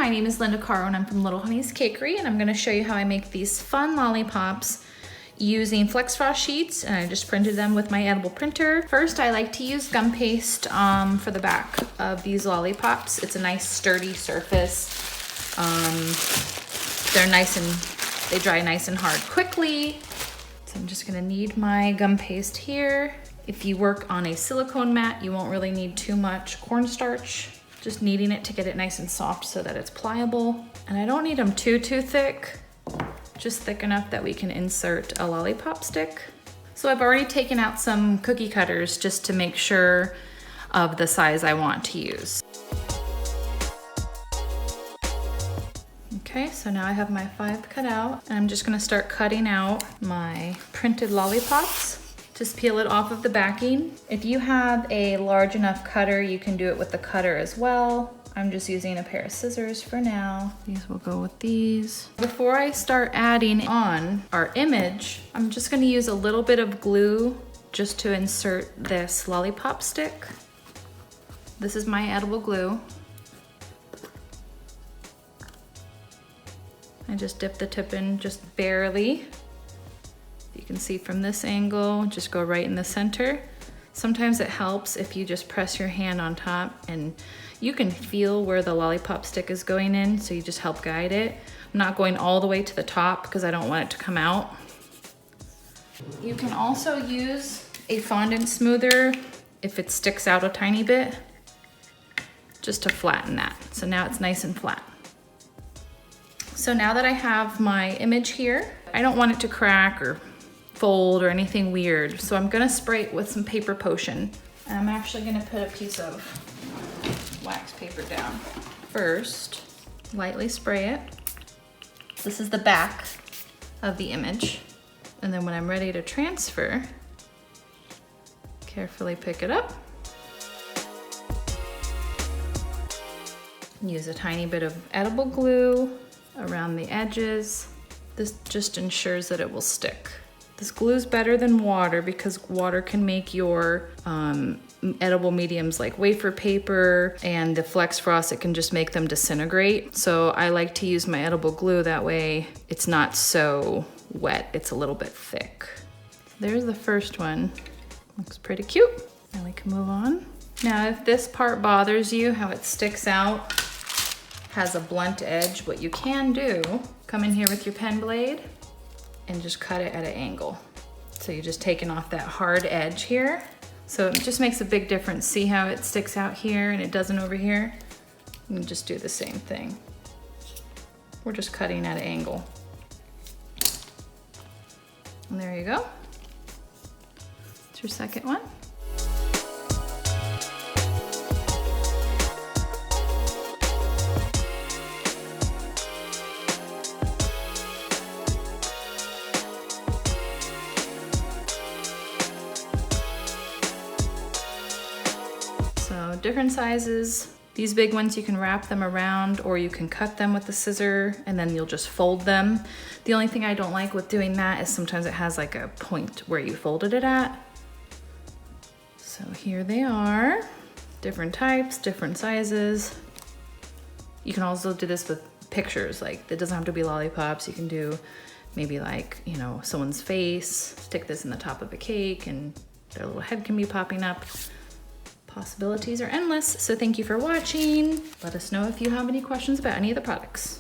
my name is Linda Caro and I'm from Little Honey's Cakery, and I'm gonna show you how I make these fun lollipops using Flexfrost sheets, and I just printed them with my edible printer. First, I like to use gum paste for the back of these lollipops. It's a nice sturdy surface. They dry nice and hard quickly. So I'm just gonna need my gum paste here. If you work on a silicone mat, you won't really need too much cornstarch. Just kneading it to get it nice and soft so that it's pliable. And I don't need them too thick, just thick enough that we can insert a lollipop stick. So I've already taken out some cookie cutters just to make sure of the size I want to use. Okay, so now I have my 5 cut out, and I'm just gonna start cutting out my printed lollipops. Just peel it off of the backing. If you have a large enough cutter, you can do it with the cutter as well. I'm just using a pair of scissors for now. These will go with these. Before I start adding on our image, I'm just gonna use a little bit of glue just to insert this lollipop stick. This is my edible glue. I just dip the tip in just barely. You can see from this angle, just go right in the center. Sometimes it helps if you just press your hand on top and you can feel where the lollipop stick is going in, so you just help guide it. I'm not going all the way to the top because I don't want it to come out. You can also use a fondant smoother if it sticks out a tiny bit, just to flatten that. So now it's nice and flat. So now that I have my image here, I don't want it to crack or fold or anything weird. So I'm gonna spray it with some paper potion. And I'm actually gonna put a piece of wax paper down. First, lightly spray it. This is the back of the image. And then when I'm ready to transfer, carefully pick it up. Use a tiny bit of edible glue around the edges. This just ensures that it will stick. This glue is better than water because water can make your edible mediums like wafer paper, and the Flexfrost, it can just make them disintegrate. So I like to use my edible glue, that way it's not so wet, it's a little bit thick. There's the first one. Looks pretty cute. Now we can move on. Now if this part bothers you, how it sticks out, has a blunt edge, what you can do, come in here with your pen blade and just cut it at an angle. So you're just taking off that hard edge here. So it just makes a big difference. See how it sticks out here and it doesn't over here? You can just do the same thing. We're just cutting at an angle. And there you go. It's your second one. So different sizes. These big ones, you can wrap them around or you can cut them with the scissor and then you'll just fold them. The only thing I don't like with doing that is sometimes it has like a point where you folded it at. So here they are, different types, different sizes. You can also do this with pictures, like it doesn't have to be lollipops. You can do maybe like, you know, someone's face, stick this in the top of a cake and their little head can be popping up. Possibilities are endless, so thank you for watching. Let us know if you have any questions about any of the products.